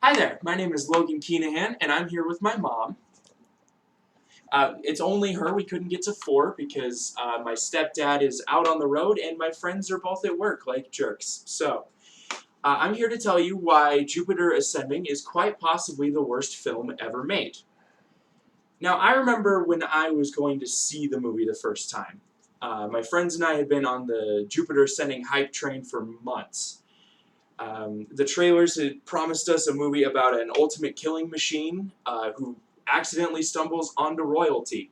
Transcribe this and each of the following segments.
Hi there, my name is Logan Keenahan, and I'm here with my mom. It's only her, we couldn't get to 4 because my stepdad is out on the road and my friends are both at work like jerks. So, I'm here to tell you why Jupiter Ascending is quite possibly the worst film ever made. Now, I remember when I was going to see the movie the first time. My friends and I had been on the Jupiter Ascending hype train for months. The trailers had promised us a movie about an ultimate killing machine who accidentally stumbles onto royalty.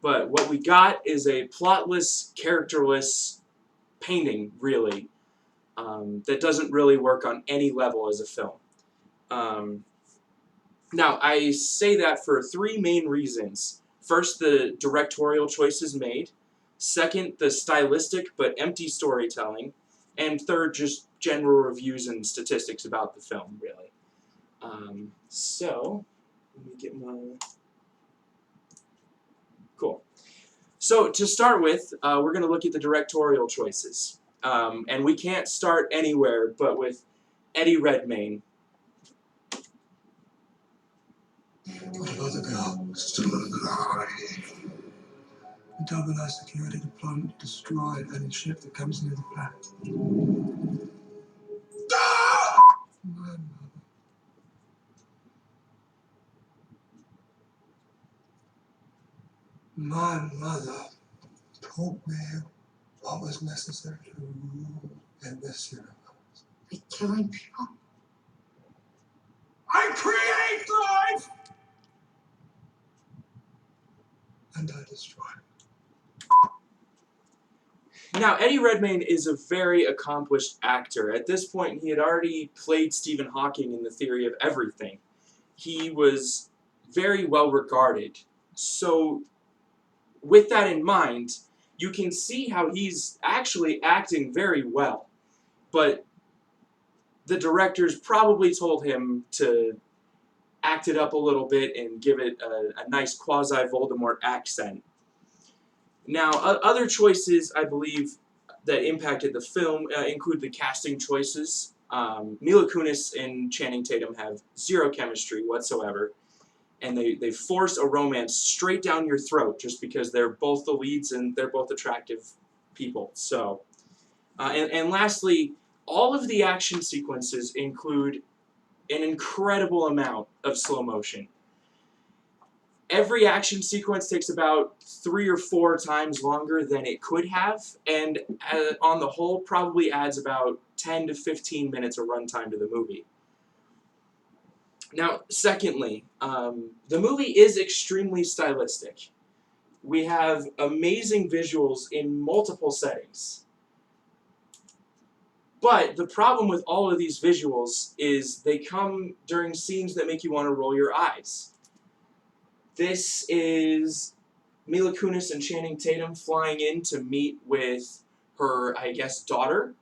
But what we got is a plotless, characterless painting, really, that doesn't really work on any level as a film. Now, I say that for 3 main reasons. First, the directorial choices made. Second, the stylistic but empty storytelling. And third, just general reviews and statistics about the film, really. So, let me get my... Cool. So, to start with, we're going to look at the directorial choices. And we can't start anywhere but with Eddie Redmayne. What about the girl? Still alive. The double I security deployment to destroy any ship that comes near the planet. My mother told me what was necessary to rule in this universe. By killing people? I create life! And I destroy it. Now, Eddie Redmayne is a very accomplished actor. At this point, he had already played Stephen Hawking in The Theory of Everything. He was very well regarded. So, with that in mind, you can see how he's actually acting very well. But the directors probably told him to act it up a little bit and give it a nice quasi-Voldemort accent. Now, other choices, I believe, that impacted the film include the casting choices. Mila Kunis and Channing Tatum have zero chemistry whatsoever, and they force a romance straight down your throat just because they're both the leads and they're both attractive people. So, and lastly, all of the action sequences include an incredible amount of slow motion. Every action sequence takes about 3 or 4 times longer than it could have, and on the whole probably adds about 10 to 15 minutes of runtime to the movie. Now, secondly, the movie is extremely stylistic. We have amazing visuals in multiple settings. But the problem with all of these visuals is they come during scenes that make you want to roll your eyes. This is Mila Kunis and Channing Tatum flying in to meet with her, I guess, daughter.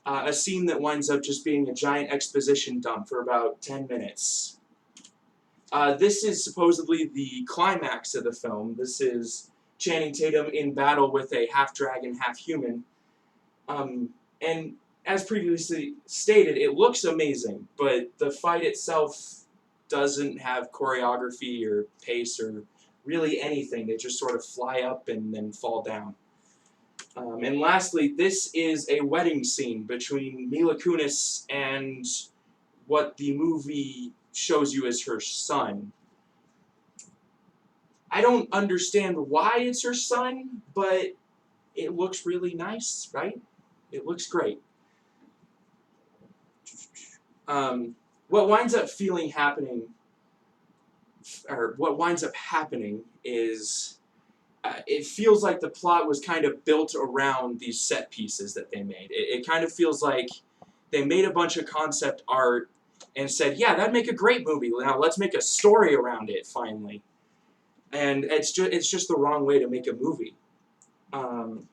A scene that winds up just being a giant exposition dump for about 10 minutes. This is supposedly the climax of the film. This is Channing Tatum in battle with a half-dragon, half-human. And as previously stated, it looks amazing, but the fight itself doesn't have choreography or pace or really anything. They just sort of fly up and then fall down. And lastly, this is a wedding scene between Mila Kunis and what the movie shows you as her son. I don't understand why it's her son, but it looks really nice, right? It looks great. What winds up happening is it feels like the plot was kind of built around these set pieces that they made. It kind of feels like they made a bunch of concept art and said, yeah, that'd make a great movie. Now let's make a story around it, finally. And it's just the wrong way to make a movie. And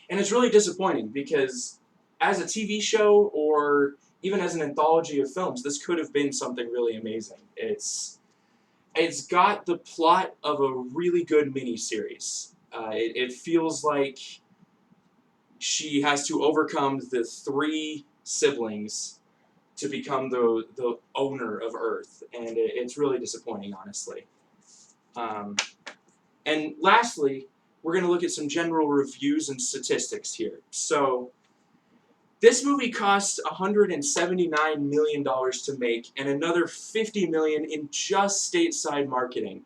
it's really disappointing because as a TV show or even as an anthology of films, this could have been something really amazing. It's got the plot of a really good miniseries. It feels like she has to overcome the 3 siblings to become the owner of Earth, and it's really disappointing, honestly. And lastly, we're going to look at some general reviews and statistics here. So, this movie cost $179 million to make, and another $50 million in just stateside marketing.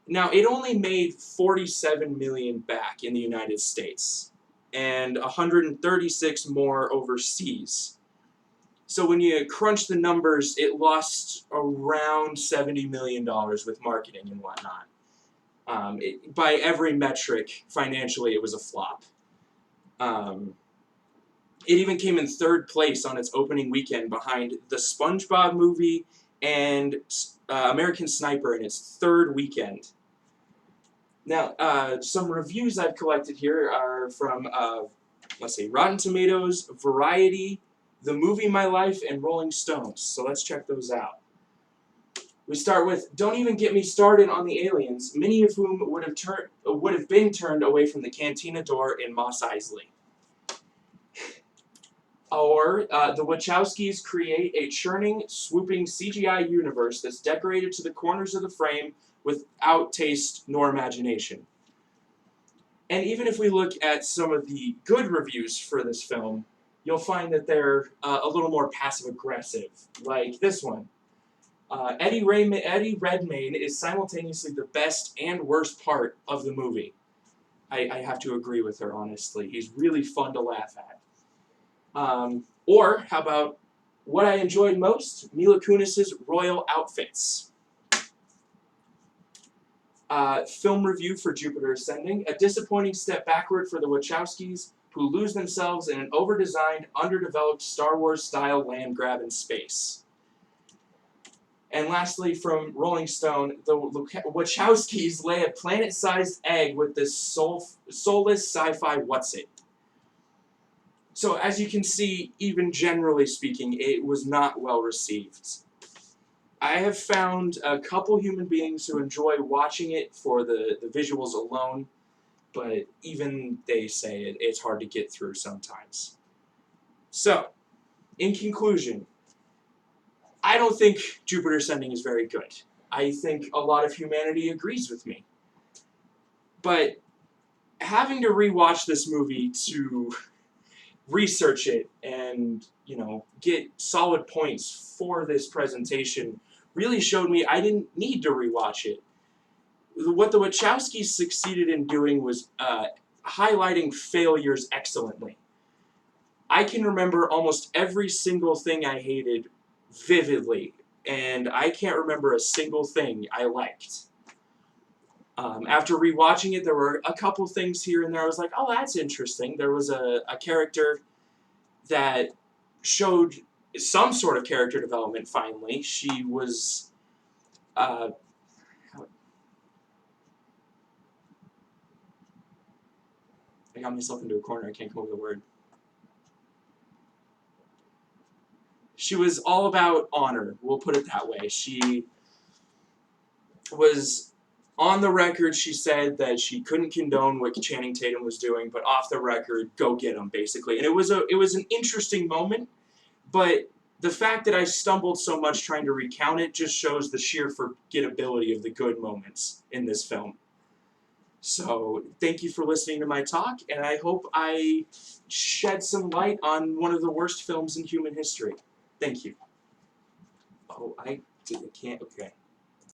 Now, it only made $47 million back in the United States, and 136 more overseas. So when you crunch the numbers, it lost around $70 million with marketing and whatnot. By every metric, financially, it was a flop. It even came in third place on its opening weekend behind the SpongeBob movie and American Sniper in its third weekend. Now, some reviews I've collected here are from, let's see, Rotten Tomatoes, Variety, The Movie My Life, and Rolling Stones. So let's check those out. We start with, don't even get me started on the aliens, many of whom would have been turned away from the cantina door in Mos Eisley. Or, the Wachowskis create a churning, swooping CGI universe that's decorated to the corners of the frame without taste nor imagination. And even if we look at some of the good reviews for this film, you'll find that they're a little more passive-aggressive, like this one. Eddie Redmayne is simultaneously the best and worst part of the movie. I have to agree with her, honestly. He's really fun to laugh at. Or, how about what I enjoyed most? Mila Kunis's royal outfits. Film review for Jupiter Ascending. A disappointing step backward for the Wachowskis, who lose themselves in an over-designed, underdeveloped Star Wars-style land grab in space. And lastly, from Rolling Stone, the Wachowskis lay a planet-sized egg with this soulless sci-fi what's-it. So, as you can see, even generally speaking, it was not well received. I have found a couple human beings who enjoy watching it for the visuals alone, but even they say it's hard to get through sometimes. So, in conclusion, I don't think Jupiter Ascending is very good. I think a lot of humanity agrees with me. But having to rewatch this movie to research it and, get solid points for this presentation really showed me I didn't need to rewatch it. What the Wachowskis succeeded in doing was highlighting failures excellently. I can remember almost every single thing I hated vividly, and I can't remember a single thing I liked. After rewatching it, there were a couple things here and there I was like, oh, that's interesting. There was a character that showed some sort of character development, finally. She was... I got myself into a corner. I can't come up with a word. She was all about honor. We'll put it that way. She was... On the record, she said that she couldn't condone what Channing Tatum was doing, but off the record, go get him, basically. And it was an interesting moment, but the fact that I stumbled so much trying to recount it just shows the sheer forgettability of the good moments in this film. So, thank you for listening to my talk, and I hope I shed some light on one of the worst films in human history. Thank you. Oh, I can't, okay.